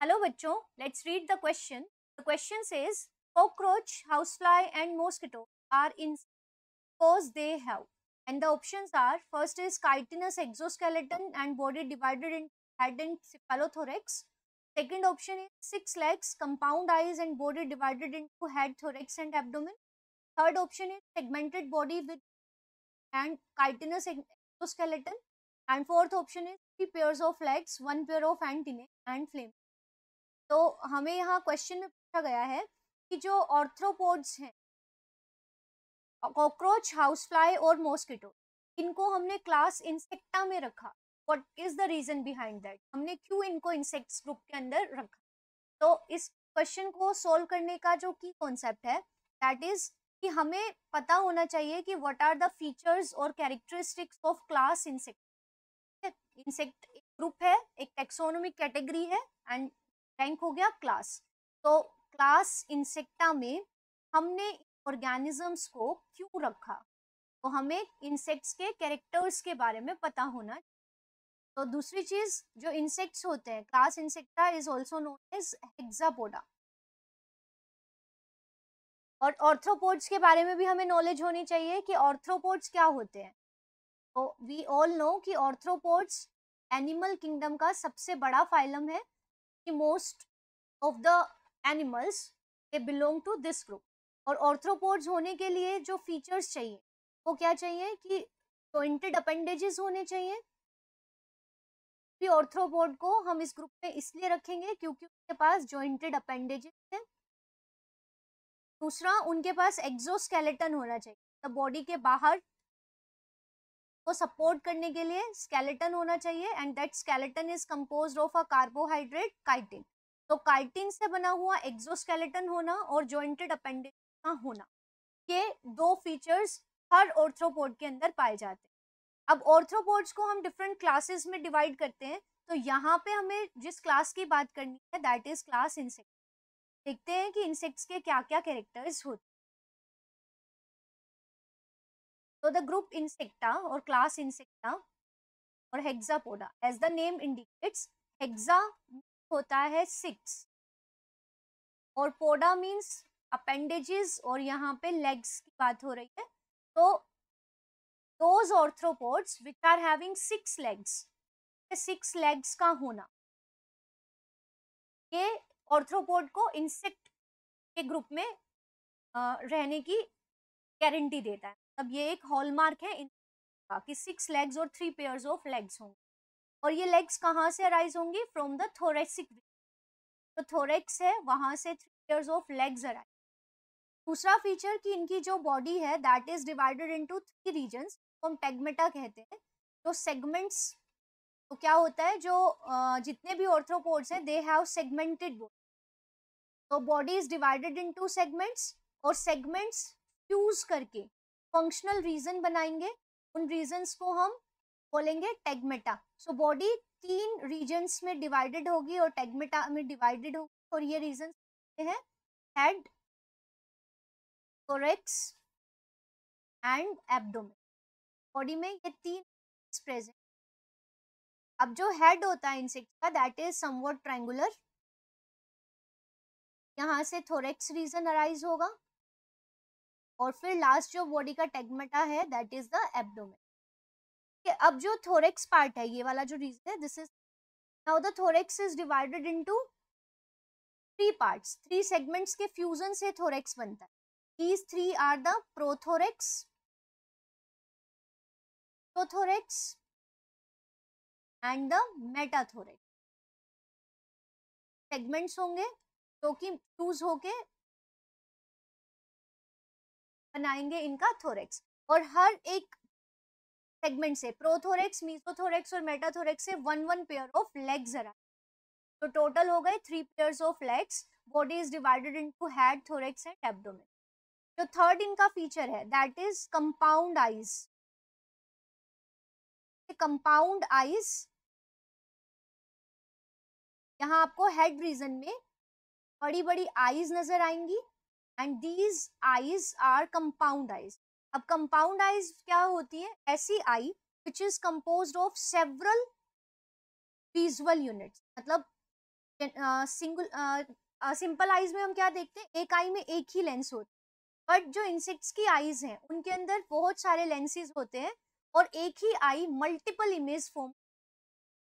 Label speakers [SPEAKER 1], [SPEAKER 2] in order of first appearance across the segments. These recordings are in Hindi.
[SPEAKER 1] हेलो बच्चों, let's read the question. The question says cockroach, housefly and mosquito are in cause they have, and the options are: first is chitinous exoskeleton and body divided in head and cephalothorax. Second option is 6 legs, compound eyes and body divided into head, thorax and abdomen. Third option is segmented body with and chitinous exoskeleton. And fourth option is 3 pairs of legs, 1 pair of antennae and flame. तो हमें यहाँ क्वेश्चन में पूछा गया है कि जो ऑर्थ्रोपोड्स हैं, कॉकरोच, हाउसफ्लाई और मॉस्किटो, इनको हमने क्लास इंसेक्टा में रखा. What is the reason behind that? हमने क्यों इनको इंसेक्ट्स ग्रुप के अंदर रखा? तो इस क्वेश्चन को सोल्व करने का जो की कॉन्सेप्ट है दैट इज कि हमें पता होना चाहिए कि व्हाट आर द फीचर्स और characteristics of class insect. Insect एक ग्रुप है, एक टेक्सोनोमिक कैटेगरी है एंड रैंक हो गया क्लास. तो क्लास इंसेक्टा में हमने ऑर्गेनिजम्स को क्यों रखा? तो हमें इंसेक्ट्स के कैरेक्टर्स के बारे में पता होना. तो दूसरी चीज, जो इंसेक्ट्स होते हैं, class Insecta is also known as Hexapoda. और ऑर्थ्रोपोड्स के बारे में भी हमें नॉलेज होनी चाहिए कि ऑर्थ्रोपोड्स क्या होते हैं. तो वी ऑल नो कि ऑर्थ्रोपोड्स एनिमल किंगडम का सबसे बड़ा फाइलम है. Most of the animals they belong to this group. और ऑर्थ्रोपोड्स होने के लिए जो फीचर्स चाहिए वो क्या चाहिए कि जॉइंटेड अपेंडेजेस होने चाहिए. भी ऑर्थ्रोपोड को हम इस ग्रुप में इसलिए रखेंगे क्योंकि उनके पास जॉइंटेड अपेंडेजेस है. दूसरा, उनके पास एक्सोस्केलेटन होना चाहिए. तो बॉडी के बाहर को सपोर्ट करने के लिए स्केलेटन होना चाहिए and that skeleton is composed of a carbohydrate chitin. तो काइटिन से बना हुआ एक्सोस्केलेटन होना और जॉइंटेड अपेंडेज का होना, ये दो फीचर्स हर ऑर्थ्रोपोड के अंदर पाए जाते हैं. अब ऑर्थ्रोपोड्स को हम डिफरेंट क्लासेस में डिवाइड करते हैं. तो यहाँ पे हमें जिस क्लास की बात करनी है दैट इज क्लास इंसेक्ट. देखते हैं कि इंसेक्ट्स के क्या क्या कैरेक्टर्स होते हैं. So the group Insecta or class Insecta और Hexapoda, as the name indicates, hexa होता है 6 और poda means appendages और यहाँ पे legs की बात हो रही है. तो those arthropods which are having 6 legs, 6 legs का होना, ये ऑर्थ्रोपोड को इंसेक्ट के ग्रुप में रहने की गारंटी देता है. अब ये एक हॉलमार्क है कि 6 लेग्स और 3 पेयर्स ऑफ लेग्स होंगे. और ये लेग्स कहाँ से अराइज होंगी? From the thoracic. तो थोरेक्स है, वहां से 3 पेयर्स ऑफ लेग्स अराइज. दूसरा फीचर कि इनकी जो बॉडी है that is divided into 3 regions, तो हम टेगमेटा कहते हैं. तो सेगमेंट्स, तो क्या होता है, जो जितने भी ऑर्थ्रोपोड्स हैं दे हैव सेगमेंटेड बॉडी. तो body is divided into segments और सेगमेंट्स फ्यूज करके फंक्शनल रीजन बनाएंगे. उन रीजन्स को हम बोलेंगे टेगमेटा. सो बॉडी 3 रीजन्स में डिवाइडेड होगी और टेगमेटा में डिवाइडेड होगी. और ये रीजन्स हैं head, thorax and abdomen. Body में ये 3 प्रेजेंट. अब जो हेड होता है इंसेक्ट का दैट इज समवॉट ट्रायंगुलर. यहाँ से थोरैक्स रीजन अराइज होगा और फिर लास्ट जो बॉडी का टेगमेटा है दैट इज द एब्डोमेन. अब जो थोरैक्स पार्ट है, ये वाला जो रीजन है, this is now the thorax is divided into 3 parts. 3 segments के फ्यूजन से थोरैक्स बनता है. These 3 are the prothorax, prothorax and the metathorax. Segments होंगे जो कि फ्यूज होके बनाएंगे इनका थोरैक्स. और हर एक सेगमेंट से प्रोथोरेक्स, मीसोथोरेक्स और मेटाथोरेक्स से 1 पेयर ऑफ लेग्स अराइज. तो टोटल हो गए 3 pairs of legs. Body is divided into head, thorax and abdomen. जो थर्ड इनका फीचर है that is compound eyes. Compound eyes यहाँ आपको हेड रीजन में बड़ी बड़ी आईज नजर आएंगी and these eyes are compound eyes. अब कंपाउंड आईज क्या होती है? ऐसी eye which is composed of several visual units. मतलब सिंपल आईज में हम क्या देखते हैं, एक आई में एक ही लेंस होता है, बट जो इंसेक्ट्स की आईज हैं उनके अंदर बहुत सारे लेंसेज होते हैं और एक ही आई मल्टीपल इमेज फॉर्म।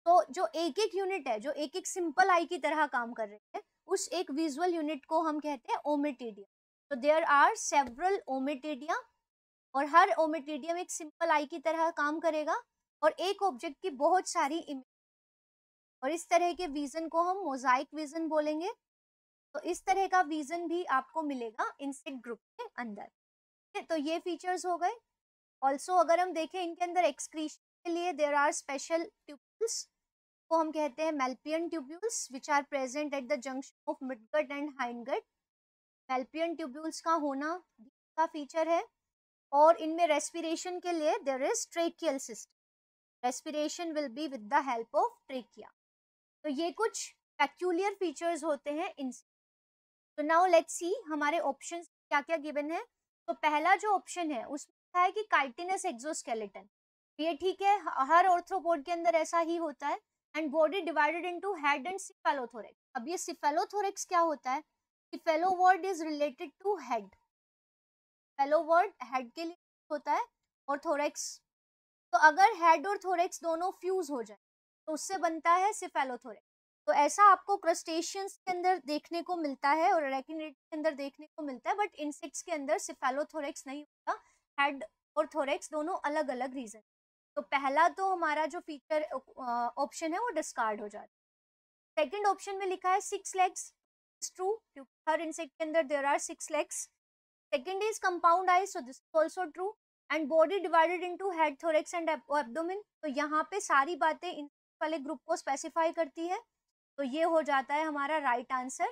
[SPEAKER 1] तो जो एक एक यूनिट है, जो एक एक सिंपल आई की तरह काम कर रहे हैं, उस एक विजुअल यूनिट को हम कहते हैं ओमेटिडिया। तो देयर आर सेवरल ओमेटिडिया और हर ओमेटिडियम एक सिंपल आई की तरह काम करेगा और एक ऑब्जेक्ट की बहुत सारी इमेज, और इस तरह के विजन को हम मोजाइक विजन बोलेंगे। तो इस तरह का विजन भी आपको मिलेगा इंसेक्ट ग्रुप के अंदर। ठीक है, तो ये फीचर्स हो गए। ऑल्सो अगर हम देखें इनके अंदर एक्सक्रीशन के लिए देयर आर स्पेशल ट्यूब्यूल्स को हम कहते हैं Malpighian tubules which are present at the junction of midgut and hindgut. Malpighian tubules का होना भी का फीचर है। और इनमें रेस्पिरेशन के लिए there is tracheal system, respiration will be with the help of trachea. तो ये कुछ पेक्यूलियर फीचर्स होते हैं इनसे। तो नाउ लेट्स सी हमारे ऑप्शंस क्या क्या गिवन है। तो पहला जो ऑप्शन है उसमें लिखा है कि काइटिनस एक्सोस्केलेटन। ये ठीक है, हर ऑर्थ्रोपोड के अंदर ऐसा ही होता है। And body divided into head and cephalothorax. अब ये सिफेलोथोरेक्स क्या होता है? Cephalo word is related to head, फेलो वर्ड हेड के लिए होता है और थोरेक्स। तो अगर हेड और थोरेक्स दोनों फ्यूज हो जाए तो उससे बनता है सिफेलोथोरेक्स। तो ऐसा आपको क्रस्टेशियंस के अंदर देखने को मिलता है और अरेकिनिड के अंदर देखने को मिलता है, बट इंसेक्ट्स के अंदर सिफेलोथोरेक्स नहीं होता। हेड और थोरेक्स दोनों अलग अलग रीजन। तो पहला तो हमारा जो फीचर ऑप्शन है वो डिस्कार्ड हो जाता है। सेकंड ऑप्शन में लिखा है 6 लेग्स, ट्रू, क्योंकि हर इंसेक्ट के अंदर there are 6 legs. Second is compound eyes, so this is also true. And body divided into head, thorax and abdomen. तो यहाँ पे सारी बातें इन वाले ग्रुप को स्पेसिफाई करती है, तो ये हो जाता है हमारा right answer.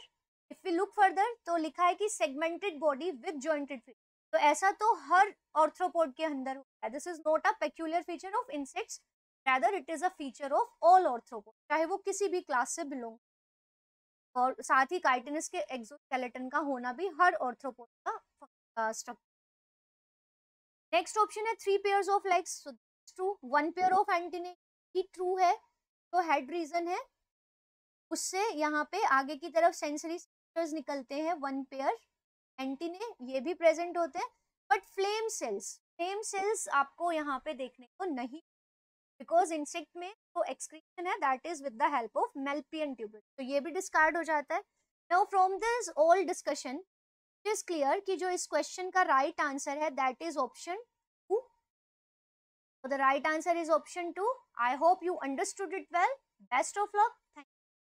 [SPEAKER 1] If we look further तो लिखा है कि segmented body with jointed feet. तो ऐसा तो हर ऑर्थ्रोपोड के अंदर होता है। This is not a peculiar feature of insects, rather it is a feature of all arthropod, चाहे वो किसी भी क्लास से बिलोंग। और साथ ही काइटिनस के एक्सोस्केलेटन का होना भी हर ऑर्थ्रोपोड का स्ट्रक्चर। नेक्स्ट ऑप्शन है 3 pairs of legs, so true. 1 pair of antennae he true है, तो हेड रीजन है, उससे यहाँ पे आगे की तरफ सेंसरी स्ट्रक्चर्स निकलते हैं। 1 पेयर एंटीने ये भी प्रेजेंट होते हैं, बट फ्लेम सेल्स आपको यहाँ पे देखने को नहीं, बिकॉज इंसेक्ट में जो एक्सक्रीशन है that is with the help of Malpighian tubule, तो ये भी डिस्कार्ड हो जाता है। Now from this all discussion it is clear कि जो इस क्वेश्चन का राइट आंसर है that is option 2। So the right answer is option 2. I hope you understood it well. Best of luck.